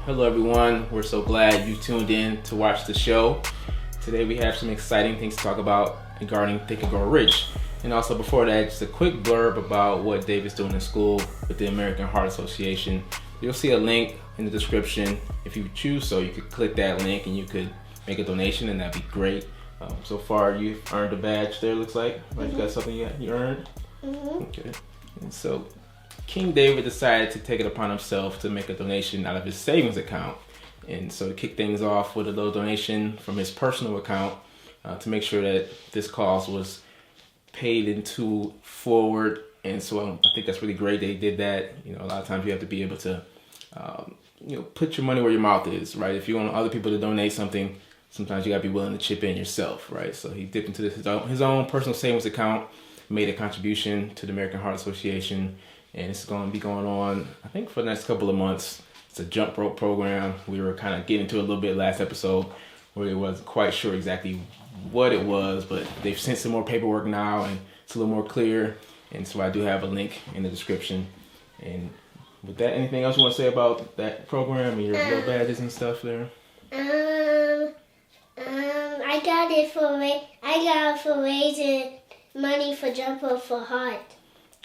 Hello everyone, we're so glad you tuned in to watch the show. Today we have some exciting things to talk about regarding Think and Grow Rich. And also before that, just a quick blurb about what Dave is doing in school with the American Heart Association. You'll see a link in the description. If you choose so, you could click that link and you could make a donation, and that'd be great. So far you've earned a badge there, looks like. Right? You got something you earned? Okay. And so King David decided to take it upon himself to make a donation out of his savings account. And so to kick things off with a little donation from his personal account to make sure that this cause was paid into forward. And so I think that's really great they did that. You know, a lot of times you have to be able to, put your money where your mouth is, right? If you want other people to donate something, sometimes you gotta be willing to chip in yourself, right? So he dipped into his own personal savings account, made a contribution to the American Heart Association, and it's going to be going on, I think, for the next couple of months. It's a jump rope program. We were kind of getting into it a little bit last episode where it wasn't quite sure exactly what it was, but they've sent some more paperwork now and it's a little more clear. And so I do have a link in the description. And with that, anything else you want to say about that program and your little badges and stuff there? I got it for raising money for Jump Rope for Heart.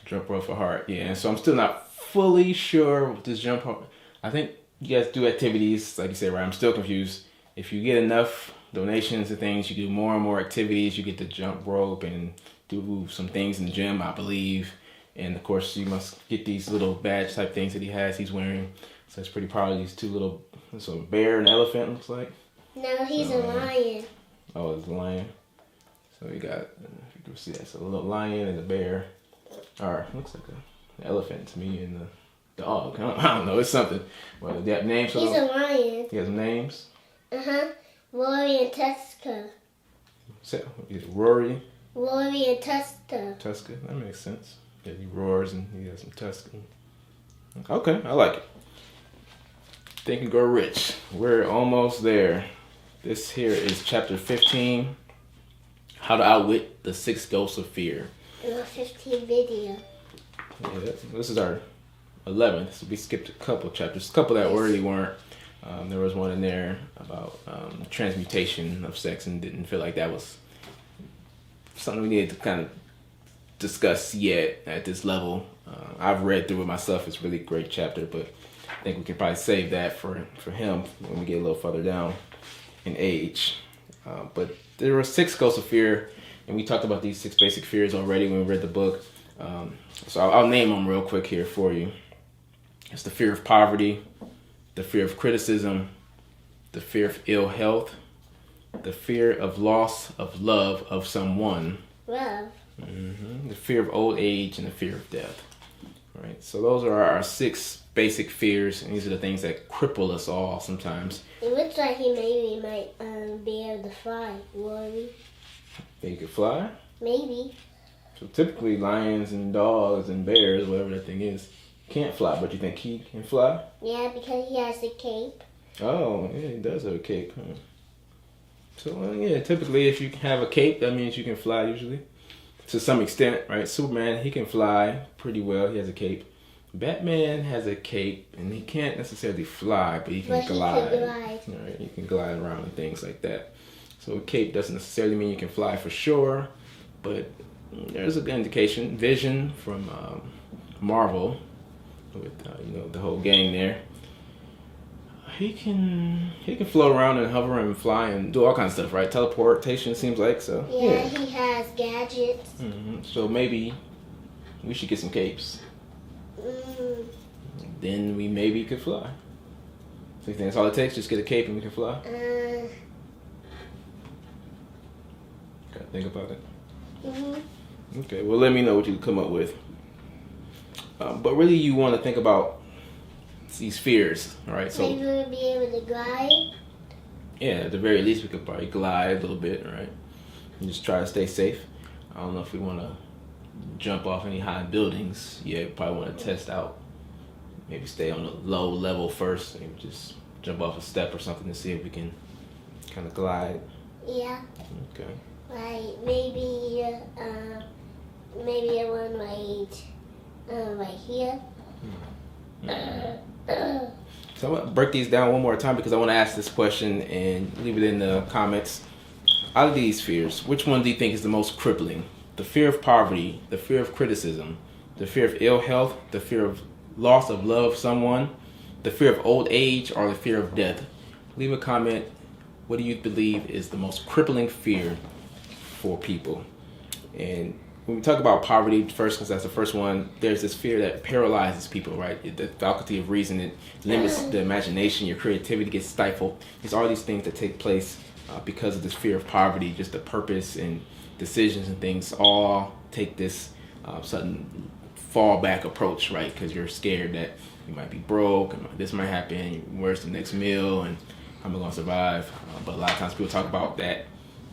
Jump Rope for Heart, yeah. And so I'm still not fully sure with this Jump Rope. I think you guys do activities, like you said, right? I'm still confused. If you get enough donations and things, you do more and more activities. You get to jump rope and do some things in the gym, I believe. And of course, you must get these little badge type things that he's wearing. So it's pretty proud of these two little, it's a bear and elephant, looks like. No, he's a lion. Oh, it's a lion. So you got, if you can see, that's a little lion and a bear. Or looks like an elephant to me and the dog. I don't know, it's something. Well, they have names for He's them? a lion. He has names? Rory and Tusker. Rory? Rory and Tusker. Tusker, that makes sense. Yeah, he roars and he has some tusk. Okay, I like it. Think and Grow Rich. We're almost there. This here is chapter 15, How to Outwit the 6 Ghosts of Fear. 15 video. Yeah, this is our 11th, so we skipped a couple chapters. A couple that already weren't. There was one in there about transmutation of sex, and didn't feel like that was something we needed to kind of discuss yet at this level. I've read through it myself. It's a really great chapter, but I think we can probably save that for him when we get a little further down in age. But there were 6 ghosts of fear, and we talked about these 6 basic fears already when we read the book. So I'll name them real quick here for you. It's the fear of poverty, the fear of criticism, the fear of ill health, the fear of loss of love of someone, Love. the fear of old age, and the fear of death. All right, so those are our 6 basic fears, and these are the things that cripple us all sometimes. It looks like he maybe might be able to fly, Rory. They could fly. Maybe. So typically lions and dogs and bears, whatever that thing is, can't fly, but you think he can fly? Yeah, because he has a cape. Oh, yeah, he does have a cape. Huh? So, yeah, typically if you have a cape, that means you can fly usually. To some extent, right? Superman, he can fly pretty well. He has a cape. Batman has a cape, and he can't necessarily fly, but he can glide. He can glide. Right? You can glide around and things like that. So a cape doesn't necessarily mean you can fly for sure, but there's a good indication. Vision from Marvel, with the whole gang there. He can float around and hover and fly and do all kinds of stuff, right? Teleportation seems like so. Yeah, he has gadgets. So maybe we should get some capes. Then we maybe could fly. So you think that's all it takes? Just get a cape and we can fly? Gotta think about it. Okay, well let me know what you come up with. But really you want to think about these fears, all right? So maybe we'll be able to glide. Yeah, at the very least we could probably glide a little bit, right? And just try to stay safe. I don't know if we want to jump off any high buildings. Yeah, we probably want to test out. Maybe stay on a low level first. Maybe just jump off a step or something to see if we can kind of glide. Yeah. Okay. Like maybe one right here. So I'm going to break these down one more time because I want to ask this question and leave it in the comments. Out of these fears, which one do you think is the most crippling? The fear of poverty, the fear of criticism, the fear of ill health, the fear of loss of love of someone, the fear of old age, or the fear of death? Leave a comment. What do you believe is the most crippling fear for people? And when we talk about poverty first, because that's the first one, there's this fear that paralyzes people, right? The faculty of reason, it limits the imagination, your creativity gets stifled. There's all these things that take place because of this fear of poverty. Just the purpose and decisions and things all take this sudden fallback approach, right? Because you're scared that you might be broke, and this might happen, where's the next meal, and how am I going to survive? But a lot of times people talk about that.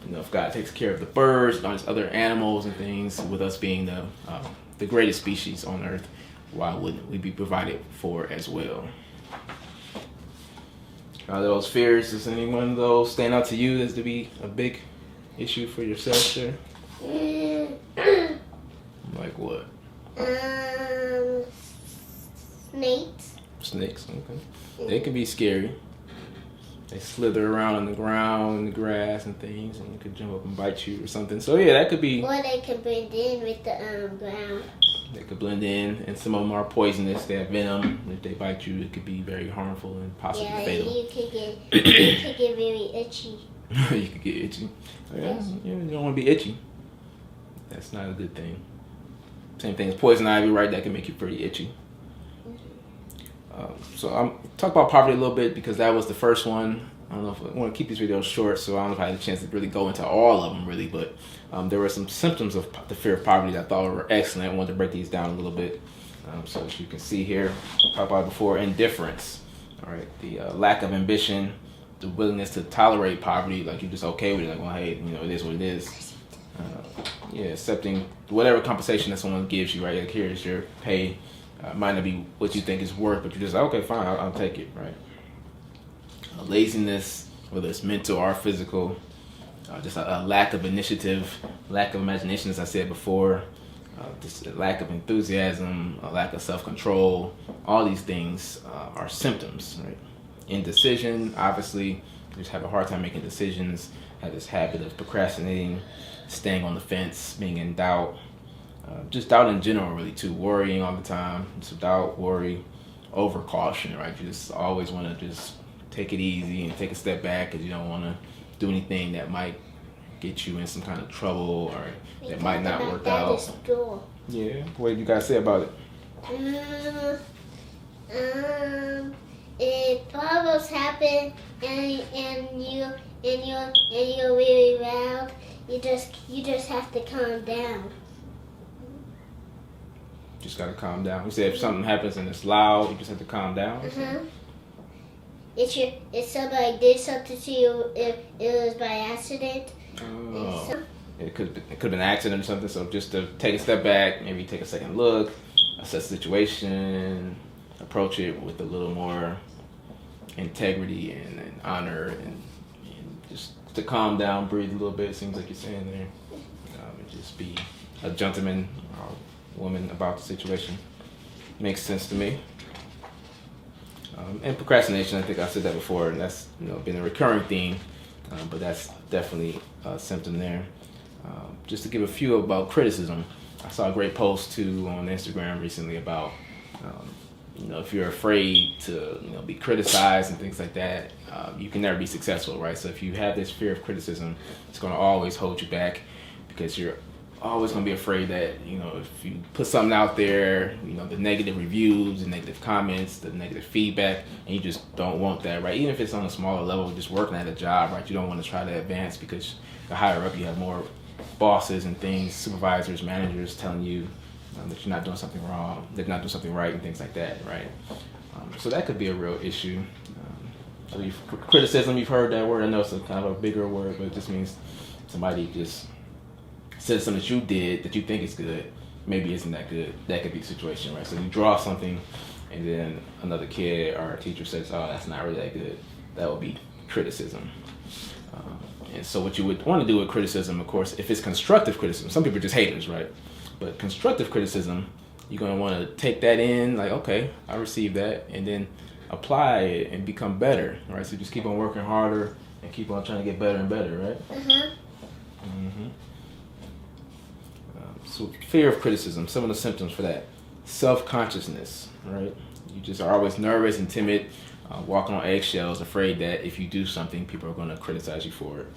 You know, if God takes care of the birds and all these other animals and things, with us being the greatest species on earth, why wouldn't we be provided for as well? Are those fears, does any one of those stand out to you as to be a big issue for yourself, sir? Like what? Snakes. Snakes, okay. They can be scary. They slither around on the ground, in the grass and things, and they could jump up and bite you or something. So yeah, that could be. Or they could blend in with the ground. They could blend in, and some of them are poisonous. They have venom. If they bite you, it could be very harmful and possibly fatal. You could get very itchy. You could get itchy. Yeah, you don't want to be itchy. That's not a good thing. Same thing as poison ivy, right? That can make you pretty itchy. So I'm talk about poverty a little bit because that was the first one. I don't know if I want to keep these videos short, so I don't know if I had a chance to really go into all of them really, but there were some symptoms of the fear of poverty that I thought were excellent. I wanted to break these down a little bit. So as you can see here, I talked about it before, indifference, all right, the lack of ambition, the willingness to tolerate poverty, like you're just okay with it, like, well, hey, you know, it is what it is. Accepting whatever compensation that someone gives you, right? Like, here's your pay. Might not be what you think it's worth, but you're just like, okay, fine, I'll take it, right? Laziness, whether it's mental or physical, just a lack of initiative, lack of imagination, as I said before, just a lack of enthusiasm, a lack of self-control. All these things are symptoms, right? Indecision, obviously, you just have a hard time making decisions, have this habit of procrastinating, staying on the fence, being in doubt. Just doubt in general, really, too. Worrying all the time. So doubt, worry, over caution, right? You just always want to just take it easy and take a step back because you don't want to do anything that might get you in some kind of trouble or that might not work out. Yeah. What did you guys say about it? If problems happen and you're really loud, you just have to calm down. Just gotta calm down. You said if something happens and it's loud, you just have to calm down. If somebody did something to you, if it was by accident. It could have been an accident or something. So just to take a step back, maybe take a second look, assess the situation, approach it with a little more integrity and honor, and just to calm down, breathe a little bit. It seems like you're saying there, and just be a gentleman or woman about the situation. Makes sense to me. And procrastination, I think I said that before, and that's been a recurring theme, but that's definitely a symptom there. Just to give a few about criticism, I saw a great post too on Instagram recently about if you're afraid to be criticized and things like that, you can never be successful, right? So if you have this fear of criticism, it's going to always hold you back because you're always going to be afraid that if you put something out there, the negative reviews, the negative comments, the negative feedback, and you just don't want that, right? Even if it's on a smaller level, just working at a job, right? You don't want to try to advance because the higher up you have more bosses and things, supervisors, managers telling you that you're not doing something wrong, that you're not doing something right, and things like that, right? So that could be a real issue. Criticism, you've heard that word. I know it's kind of a bigger word, but it just means somebody just says something that you did that you think is good, maybe isn't that good. That could be the situation, right? So you draw something, and then another kid or a teacher says, "Oh, that's not really that good." That would be criticism. And so what you would want to do with criticism, of course, if it's constructive criticism, some people are just haters, right? But constructive criticism, you're going to want to take that in, like, okay, I received that, and then apply it and become better, right? So just keep on working harder and keep on trying to get better and better, right? So fear of criticism, some of the symptoms for that. Self-consciousness, right? You just are always nervous and timid, walking on eggshells, afraid that if you do something, people are going to criticize you for it.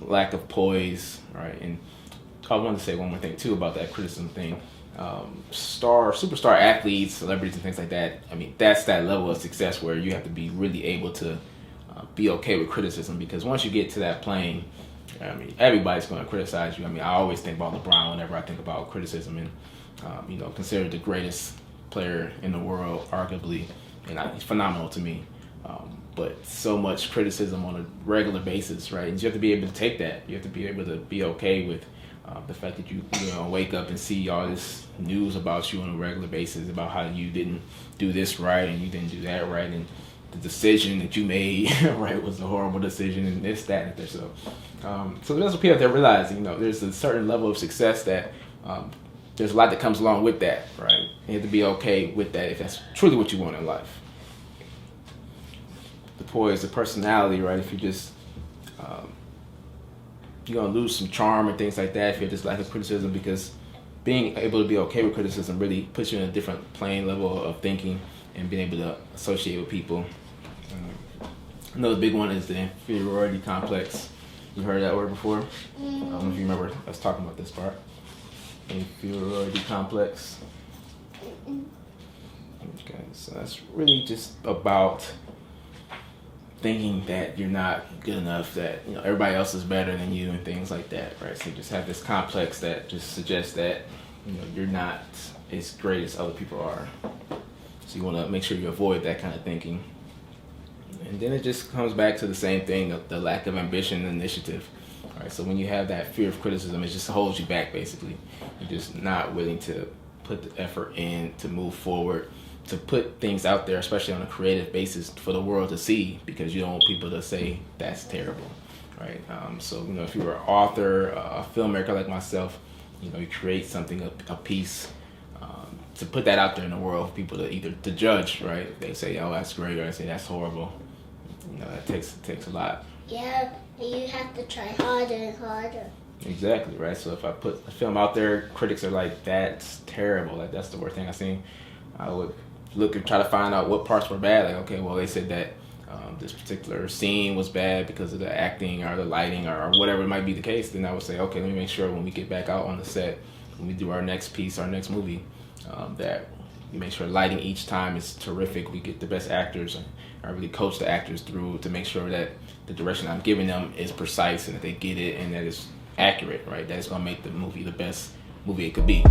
Lack of poise, right? And I wanted to say one more thing too about that criticism thing. Superstar athletes, celebrities, and things like that. I mean, that's that level of success where you have to be really able to be okay with criticism, because once you get to that plane, I mean, everybody's going to criticize you. I mean, I always think about LeBron whenever I think about criticism, and considered the greatest player in the world, arguably, and he's phenomenal to me. But so much criticism on a regular basis, right? And you have to be able to take that. You have to be able to be okay with the fact that you wake up and see all this news about you on a regular basis about how you didn't do this right and you didn't do that right, and the decision that you made right was a horrible decision, and this, that, and this. So that's what people have to realize. There's a certain level of success that there's a lot that comes along with that, right? You have to be okay with that if that's truly what you want in life. The poise, the personality, right? If you just you're gonna lose some charm and things like that if you have this lack of criticism, because being able to be okay with criticism really puts you in a different plane level of thinking and being able to associate with people. Another big one is the inferiority complex. You heard that word before? I don't know if you remember us talking about this part. Inferiority complex. Okay, so that's really just about thinking that you're not good enough, that everybody else is better than you and things like that, right? So you just have this complex that just suggests that you're not as great as other people are. So you want to make sure you avoid that kind of thinking. And then it just comes back to the same thing, the lack of ambition and initiative. Right? So when you have that fear of criticism, it just holds you back, basically. You're just not willing to put the effort in to move forward, to put things out there, especially on a creative basis for the world to see, because you don't want people to say that's terrible, right? So if you're an author, a filmmaker like myself, you create something, a piece, to put that out there in the world for people to either to judge, right? They say, oh, that's great, or they say that's horrible. That takes a lot. Yeah, you have to try harder and harder. Exactly, right? So if I put a film out there, critics are like, that's terrible, like that's the worst thing I've seen, I would look and try to find out what parts were bad. Like, okay, well, they said that this particular scene was bad because of the acting or the lighting or whatever it might be the case. Then I would say, okay, let me make sure when we get back out on the set, when we do our next piece, our next movie, that we make sure lighting each time is terrific. We get the best actors, and I really coach the actors through to make sure that the direction I'm giving them is precise and that they get it and that it's accurate, right? That's going to make the movie the best movie it could be.